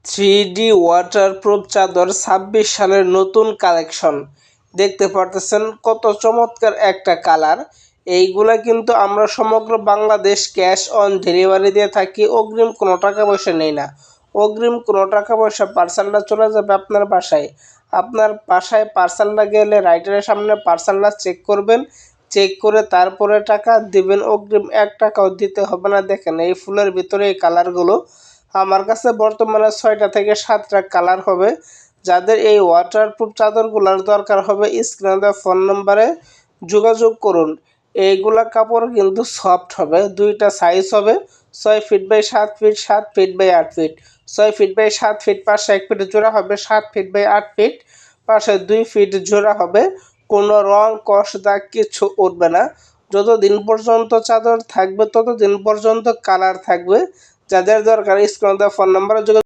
3D waterproof চাদর 26 সালের নতুন কালেকশন দেখতে পারতেছেন। কত চমৎকার একটা কালার। এইগুলা কিন্তু আমরা সমগ্র বাংলাদেশ ক্যাশ অন ডেলিভারি দিয়ে থাকি। অগ্রিম কোনো টাকা পয়সা নেই না। অগ্রিম কোনো টাকা পয়সা, পার্সেলটা চলে যাবে আপনার বাসায়। আপনার বাসায় পার্সেলটা গেলে রাইটারের সামনে পার্সেলটা চেক করবেন, চেক করে তারপরে টাকা দিবেন। অগ্রিম 1 টাকাও দিতে হবে না। দেখেন এই ফুলের ভিতরে এই কালারগুলো আমার কাছে বর্তমানে 6টা থেকে 7টা কালার হবে। যাদের এই ওয়াটারপ্রুফ চাদরগুলোর দরকার হবে স্ক্রিনে দেওয়া ফোন নম্বরে যোগাযোগ করুন। এইগুলা কাপড় কিন্তু সফট হবে। 2টা সাইজ হবে, 6 feet by 7 feet, 7 feet by 8 feet. 6 feet by 7 feet পাশে 1 ফিট জোড়া হবে, 7 ফিট বাই 8 ফিট পাশে 2 ফিট জোড়া হবে। কোনো রং কষ দাগ কিছু উঠবে না। যতদিন পর্যন্ত চাদর থাকবে ততদিন পর্যন্ত কালার থাকবে। যাদের দরকার স্ক্রিনে দেওয়া ফোন নম্বরে যোগাযোগ